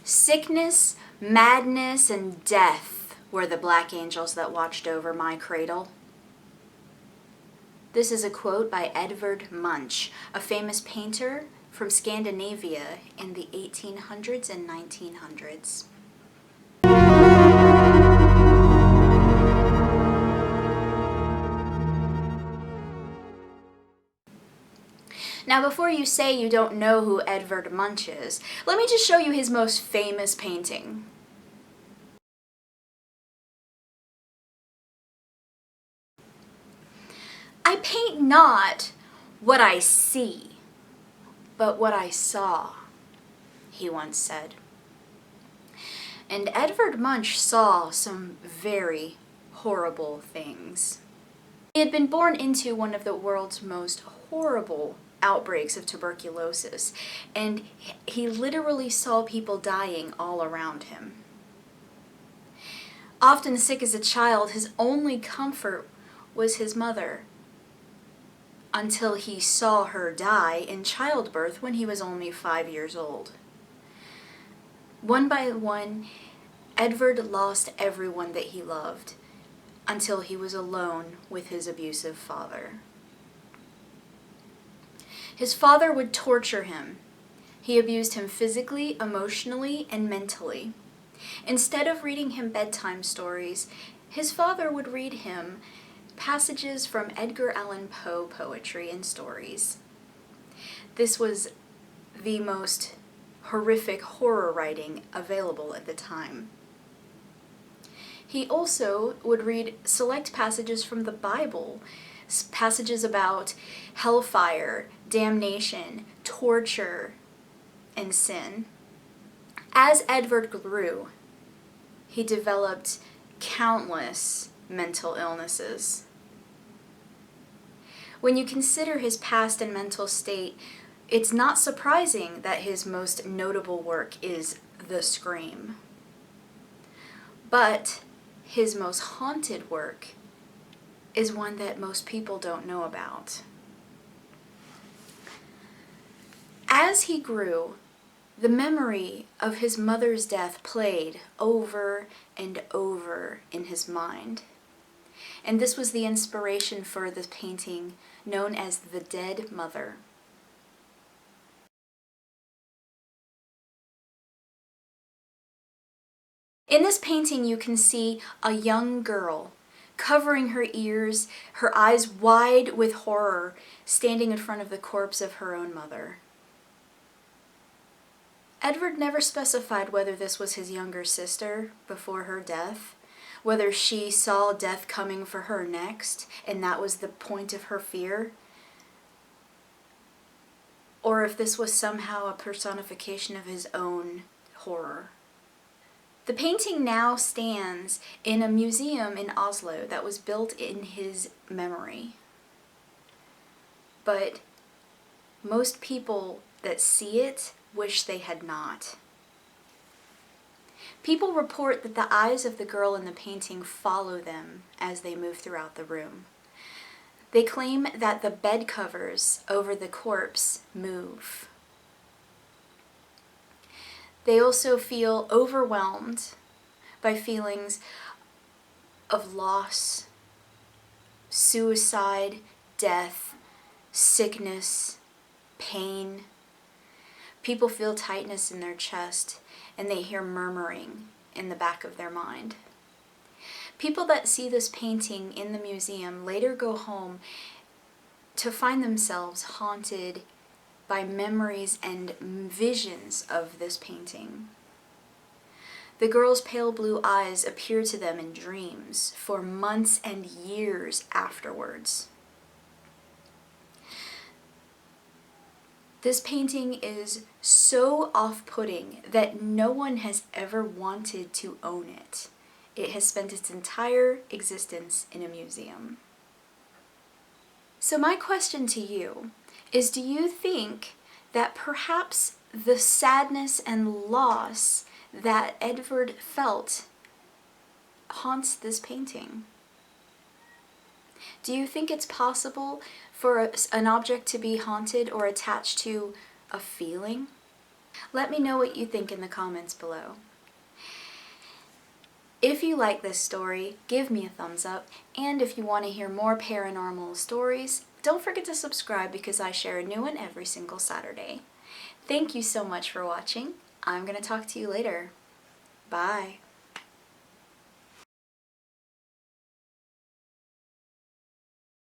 Sickness, madness, and death were the black angels that watched over my cradle. This is a quote by Edvard Munch, a famous painter from Scandinavia in the 1800s and 1900s. Now, before you say you don't know who Edvard Munch is, let me just show you his most famous painting. I paint not what I see, but what I saw, he once said. And Edvard Munch saw some very horrible things. He had been born into one of the world's most horrible outbreaks of tuberculosis, and he literally saw people dying all around him. Often sick as a child, his only comfort was his mother, until he saw her die in childbirth when he was only 5 years old. One by one, Edvard lost everyone that he loved, until he was alone with his abusive father. His father would torture him. He abused him physically, emotionally, and mentally. Instead of reading him bedtime stories, his father would read him passages from Edgar Allan Poe poetry and stories. This was the most horrific horror writing available at the time. He also would read select passages from the Bible, passages about hellfire, damnation, torture, and sin. As Edvard grew, he developed countless mental illnesses. When you consider his past and mental state, it's not surprising that his most notable work is The Scream. But his most haunted work is one that most people don't know about. As he grew, the memory of his mother's death played over and over in his mind. And this was the inspiration for the painting known as The Dead Mother. In this painting, you can see a young girl covering her ears, her eyes wide with horror, standing in front of the corpse of her own mother. Edvard never specified whether this was his younger sister before her death, whether she saw death coming for her next, and that was the point of her fear, or if this was somehow a personification of his own horror. The painting now stands in a museum in Oslo that was built in his memory. But most people that see it wish they had not. People report that the eyes of the girl in the painting follow them as they move throughout the room. They claim that the bed covers over the corpse move. They also feel overwhelmed by feelings of loss, suicide, death, sickness, pain. People feel tightness in their chest, and they hear murmuring in the back of their mind. People that see this painting in the museum later go home to find themselves haunted by memories and visions of this painting. The girl's pale blue eyes appear to them in dreams for months and years afterwards. This painting is so off-putting that no one has ever wanted to own it. It has spent its entire existence in a museum. So my question to you is, do you think that perhaps the sadness and loss that Edvard felt haunts this painting? Do you think it's possible for an object to be haunted or attached to a feeling? Let me know what you think in the comments below. If you like this story, give me a thumbs up, and if you want to hear more paranormal stories, don't forget to subscribe because I share a new one every single Saturday. Thank you so much for watching. I'm going to talk to you later. Bye.